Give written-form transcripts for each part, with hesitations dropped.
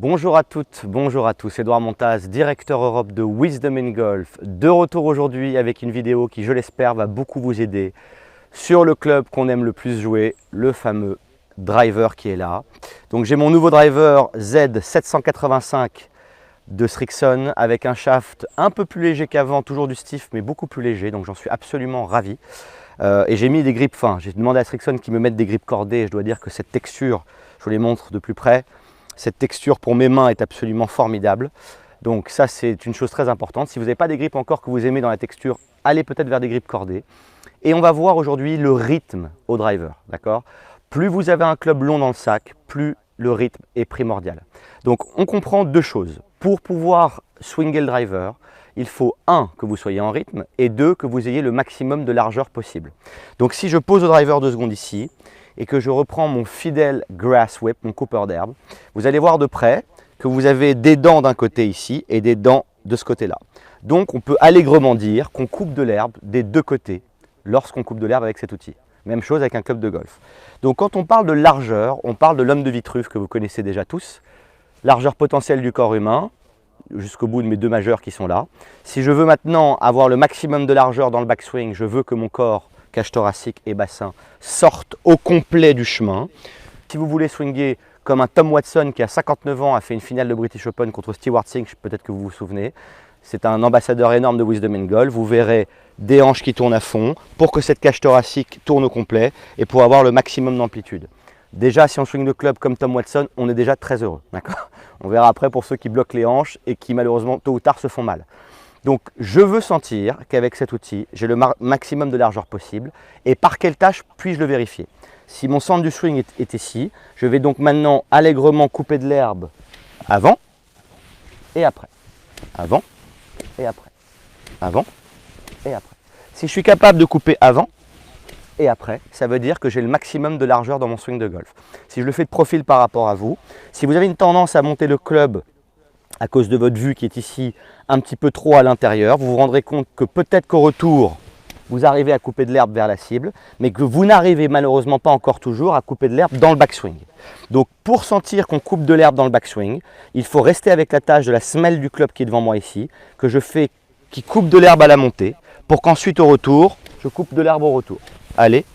Bonjour à toutes, bonjour à tous, Edouard Montaz, directeur Europe de Wisdom in Golf. De retour aujourd'hui avec une vidéo qui, je l'espère, va beaucoup vous aider sur le club qu'on aime le plus jouer, le fameux driver qui est là. Donc j'ai mon nouveau driver Z785 de Srixon avec un shaft un peu plus léger qu'avant, toujours du stiff mais beaucoup plus léger, donc j'en suis absolument ravi. Et j'ai mis des grips fins, j'ai demandé à Srixon qu'ils me mettent des grips cordés et je dois dire que cette texture, je vous les montre de plus près, cette texture pour mes mains est absolument formidable. Donc ça c'est une chose très importante. Si vous n'avez pas des grips encore que vous aimez dans la texture, allez peut-être vers des grips cordés. Et on va voir aujourd'hui le rythme au driver, d'accord? Plus vous avez un club long dans le sac, plus le rythme est primordial. Donc on comprend deux choses. Pour pouvoir swinger le driver, il faut un, que vous soyez en rythme, et deux, que vous ayez le maximum de largeur possible. Donc si je pose le driver 2 secondes ici, et que je reprends mon fidèle grass whip, mon coupeur d'herbe, vous allez voir de près que vous avez des dents d'un côté ici et des dents de ce côté-là. Donc on peut allègrement dire qu'on coupe de l'herbe des deux côtés lorsqu'on coupe de l'herbe avec cet outil. Même chose avec un club de golf. Donc quand on parle de largeur, on parle de l'homme de Vitruve que vous connaissez déjà tous, largeur potentielle du corps humain, jusqu'au bout de mes deux majeurs qui sont là. Si je veux maintenant avoir le maximum de largeur dans le backswing, je veux que mon corps, cage thoracique et bassin, sortent au complet du chemin. Si vous voulez swinger comme un Tom Watson qui à 59 ans a fait une finale de British Open contre Stewart Cink, peut-être que vous vous souvenez, c'est un ambassadeur énorme de Wisdom in Golf, vous verrez des hanches qui tournent à fond pour que cette cage thoracique tourne au complet et pour avoir le maximum d'amplitude. Déjà, si on swing le club comme Tom Watson, on est déjà très heureux. On verra après pour ceux qui bloquent les hanches et qui malheureusement tôt ou tard se font mal. Donc je veux sentir qu'avec cet outil, j'ai le maximum de largeur possible. Et par quelle tâche puis-je le vérifier? Si mon centre du swing est ici, je vais donc maintenant allègrement couper de l'herbe avant et après. Avant et après. Avant et après. Si je suis capable de couper avant et après, ça veut dire que j'ai le maximum de largeur dans mon swing de golf. Si je le fais de profil par rapport à vous, si vous avez une tendance à monter le club à cause de votre vue qui est ici un petit peu trop à l'intérieur, vous vous rendrez compte que peut-être qu'au retour, vous arrivez à couper de l'herbe vers la cible, mais que vous n'arrivez malheureusement pas encore toujours à couper de l'herbe dans le backswing. Donc pour sentir qu'on coupe de l'herbe dans le backswing, il faut rester avec la tâche de la semelle du club qui est devant moi ici, que je fais, qui coupe de l'herbe à la montée, pour qu'ensuite au retour, je coupe de l'herbe au retour. Allez,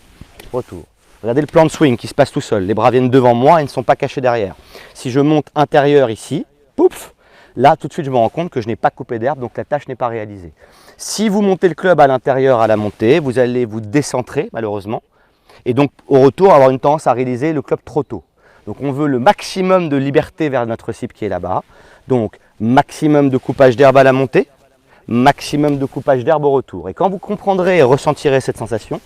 retour. Regardez le plan de swing qui se passe tout seul. Les bras viennent devant moi et ne sont pas cachés derrière. Si je monte intérieur ici, pouf, là tout de suite je me rends compte que je n'ai pas coupé d'herbe, donc la tâche n'est pas réalisée. Si vous montez le club à l'intérieur à la montée, vous allez vous décentrer malheureusement. Et donc au retour avoir une tendance à réaliser le club trop tôt. Donc on veut le maximum de liberté vers notre cible qui est là-bas. Donc maximum de coupage d'herbe à la montée, maximum de coupage d'herbe au retour. Et quand vous comprendrez et ressentirez cette sensation,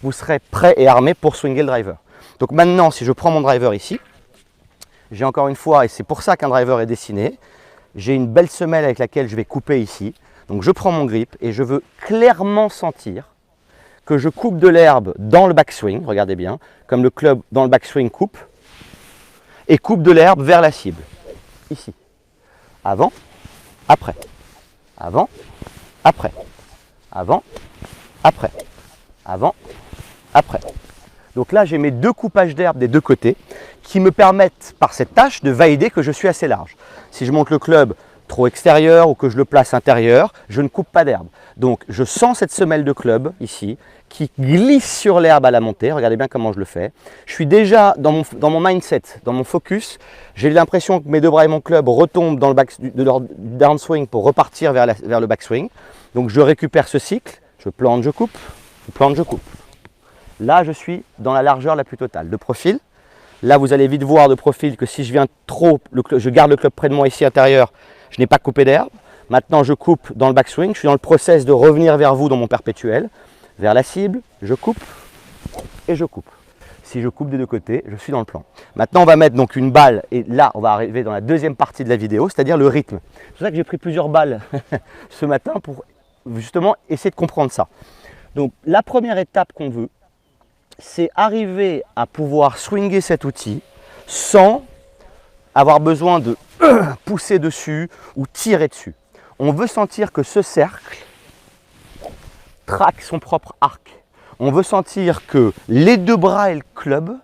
vous serez prêt et armé pour swinger le driver. Donc maintenant, si je prends mon driver ici, j'ai encore une fois, et c'est pour ça qu'un driver est dessiné, j'ai une belle semelle avec laquelle je vais couper ici. Donc je prends mon grip et je veux clairement sentir que je coupe de l'herbe dans le backswing, regardez bien, comme le club dans le backswing coupe, et coupe de l'herbe vers la cible, ici. Avant, après. Avant, après. Avant, après. Avant, après. Donc là, j'ai mes deux coupages d'herbe des deux côtés qui me permettent, par cette tâche, de valider que je suis assez large. Si je monte le club trop extérieur ou que je le place intérieur, je ne coupe pas d'herbe. Donc, je sens cette semelle de club, ici, qui glisse sur l'herbe à la montée. Regardez bien comment je le fais. Je suis déjà dans mon mindset, dans mon focus. J'ai l'impression que mes deux bras et mon club retombent dans le leur downswing pour repartir vers le backswing. Donc, je récupère ce cycle. Je plante, je coupe. Je plante, je coupe. Là, je suis dans la largeur la plus totale. De profil, là, vous allez vite voir de profil que si je viens trop, je garde le club près de moi ici intérieur, je n'ai pas coupé d'herbe. Maintenant, je coupe dans le backswing. Je suis dans le process de revenir vers vous dans mon perpétuel. Vers la cible, je coupe et je coupe. Si je coupe des deux côtés, je suis dans le plan. Maintenant, on va mettre donc une balle et là, on va arriver dans la deuxième partie de la vidéo, c'est-à-dire le rythme. C'est pour ça que j'ai pris plusieurs balles ce matin pour justement essayer de comprendre ça. Donc, la première étape qu'on veut, c'est arriver à pouvoir swinger cet outil sans avoir besoin de pousser dessus ou tirer dessus. On veut sentir que ce cercle traque son propre arc. On veut sentir que les deux bras et le club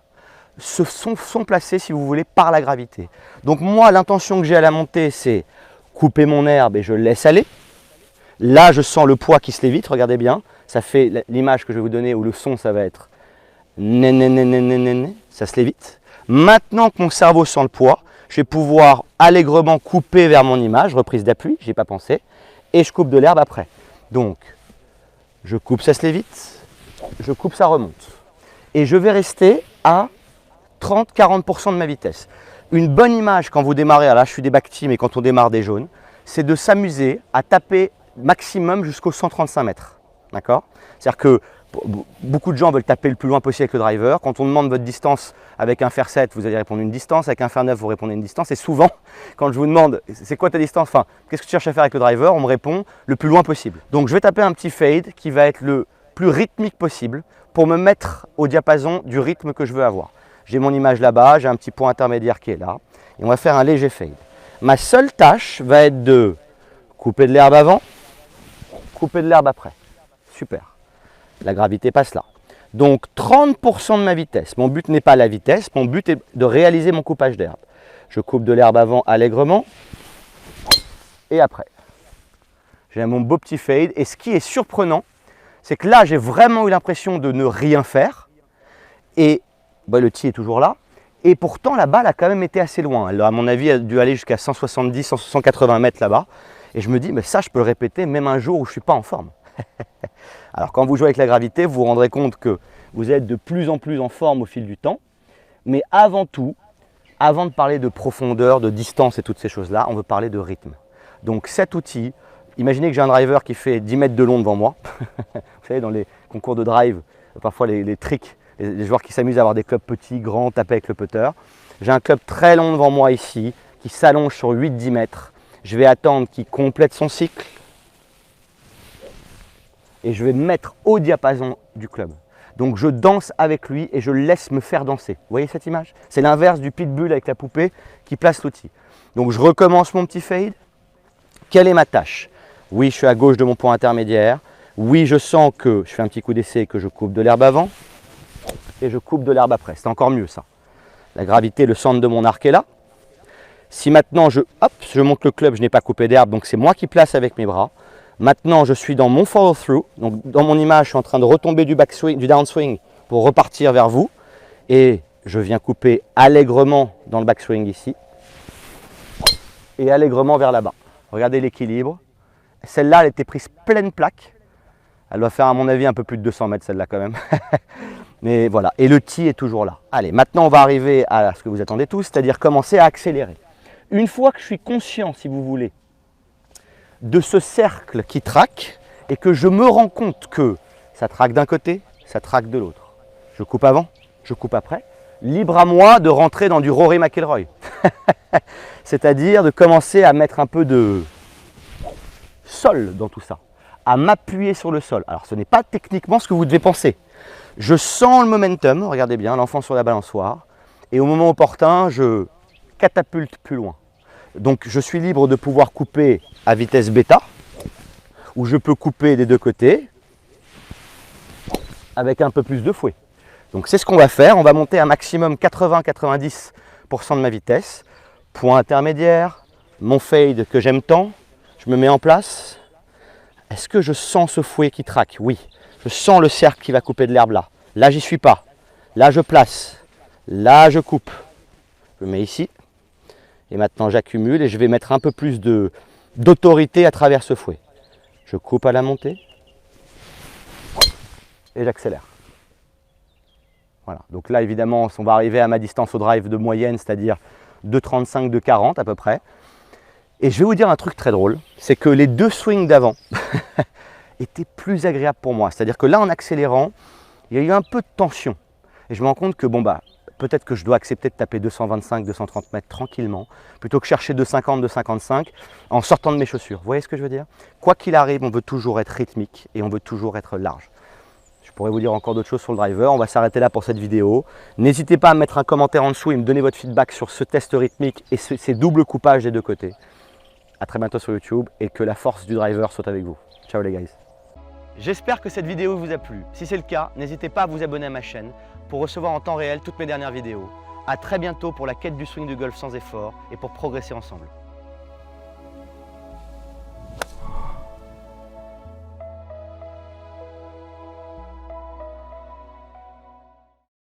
sont placés, si vous voulez, par la gravité. Donc moi, l'intention que j'ai à la montée, c'est couper mon herbe et je laisse aller. Là, je sens le poids qui se lévite, regardez bien. Ça fait l'image que je vais vous donner, où le son, ça va être ça se lévite. Maintenant que mon cerveau sent le poids, je vais pouvoir allègrement couper vers mon image, reprise d'appui, je n'y ai pas pensé, et je coupe de l'herbe après. Donc, je coupe, ça se lévite, je coupe, ça remonte. Et je vais rester à 30-40% de ma vitesse. Une bonne image quand vous démarrez, là je suis des back team et quand on démarre des jaunes, c'est de s'amuser à taper maximum jusqu'aux 135 mètres. D'accord? C'est-à-dire que beaucoup de gens veulent taper le plus loin possible avec le driver. Quand on demande votre distance avec un fer 7, vous allez répondre une distance. Avec un fer 9, vous répondez une distance. Et souvent, quand je vous demande c'est quoi ta distance, enfin, qu'est-ce que tu cherches à faire avec le driver, on me répond le plus loin possible. Donc je vais taper un petit fade qui va être le plus rythmique possible pour me mettre au diapason du rythme que je veux avoir. J'ai mon image là-bas, j'ai un petit point intermédiaire qui est là. Et on va faire un léger fade. Ma seule tâche va être de couper de l'herbe avant, couper de l'herbe après. Super. La gravité passe là. Donc 30% de ma vitesse. Mon but n'est pas la vitesse, mon but est de réaliser mon coupage d'herbe. Je coupe de l'herbe avant allègrement et après. J'ai mon beau petit fade. Et ce qui est surprenant, c'est que là, j'ai vraiment eu l'impression de ne rien faire. Et le tee est toujours là. Et pourtant, la balle a quand même été assez loin. Elle, à mon avis, a dû aller jusqu'à 170, 180 mètres là-bas. Et je me dis, mais ça, je peux le répéter même un jour où je ne suis pas en forme. Alors quand vous jouez avec la gravité, vous vous rendrez compte que vous êtes de plus en plus en forme au fil du temps. Mais avant tout, avant de parler de profondeur, de distance et toutes ces choses-là, on veut parler de rythme. Donc cet outil, imaginez que j'ai un driver qui fait 10 mètres de long devant moi. Vous savez, dans les concours de drive, parfois les tricks, les joueurs qui s'amusent à avoir des clubs petits, grands, taper avec le putter. J'ai un club très long devant moi ici, qui s'allonge sur 8-10 mètres. Je vais attendre qu'il complète son cycle. Et je vais me mettre au diapason du club. Donc je danse avec lui et je le laisse me faire danser. Vous voyez cette image? C'est l'inverse du pitbull avec la poupée qui place l'outil. Donc je recommence mon petit fade. Quelle est ma tâche? Oui, je suis à gauche de mon point intermédiaire. Oui, je sens que je fais un petit coup d'essai et que je coupe de l'herbe avant. Et je coupe de l'herbe après. C'est encore mieux ça. La gravité, le centre de mon arc est là. Si maintenant je monte le club, je n'ai pas coupé d'herbe, donc c'est moi qui place avec mes bras. Maintenant, je suis dans mon follow-through. Donc, dans mon image, je suis en train de retomber du backswing, du downswing pour repartir vers vous. Et je viens couper allègrement dans le backswing ici. Et allègrement vers là-bas. Regardez l'équilibre. Celle-là, elle était prise pleine plaque. Elle doit faire, à mon avis, un peu plus de 200 mètres, celle-là, quand même. Mais voilà. Et le tee est toujours là. Allez, maintenant, on va arriver à ce que vous attendez tous, c'est-à-dire commencer à accélérer. Une fois que je suis conscient, si vous voulez, de ce cercle qui traque et que je me rends compte que ça traque d'un côté, ça traque de l'autre. Je coupe avant, je coupe après. Libre à moi de rentrer dans du Rory McIlroy. C'est-à-dire de commencer à mettre un peu de sol dans tout ça, à m'appuyer sur le sol. Alors ce n'est pas techniquement ce que vous devez penser. Je sens le momentum, regardez bien, l'enfant sur la balançoire, et au moment opportun, je catapulte plus loin. Donc je suis libre de pouvoir couper à vitesse bêta, ou je peux couper des deux côtés avec un peu plus de fouet. Donc c'est ce qu'on va faire, on va monter à maximum 80-90% de ma vitesse, point intermédiaire, mon fade que j'aime tant, je me mets en place. Est-ce que je sens ce fouet qui traque? Oui, je sens le cercle qui va couper de l'herbe là. Là j'y suis pas, là je place, là je coupe, je me mets ici. Et maintenant j'accumule et je vais mettre un peu plus d'autorité à travers ce fouet. Je coupe à la montée et j'accélère. Voilà, donc là évidemment on va arriver à ma distance au drive de moyenne, c'est-à-dire 2,35, 2,40 à peu près. Et je vais vous dire un truc très drôle, c'est que les deux swings d'avant étaient plus agréables pour moi. C'est-à-dire que là en accélérant, il y a eu un peu de tension. Et je me rends compte que peut-être que je dois accepter de taper 225, 230 mètres tranquillement, plutôt que chercher 250, 255 en sortant de mes chaussures. Vous voyez ce que je veux dire? Quoi qu'il arrive, on veut toujours être rythmique et on veut toujours être large. Je pourrais vous dire encore d'autres choses sur le driver, on va s'arrêter là pour cette vidéo. N'hésitez pas à mettre un commentaire en dessous et me donner votre feedback sur ce test rythmique et ces doubles coupages des deux côtés. A très bientôt sur YouTube et que la force du driver soit avec vous. Ciao les guys. J'espère que cette vidéo vous a plu. Si c'est le cas, n'hésitez pas à vous abonner à ma chaîne pour recevoir en temps réel toutes mes dernières vidéos. A très bientôt pour la quête du swing du golf sans effort et pour progresser ensemble.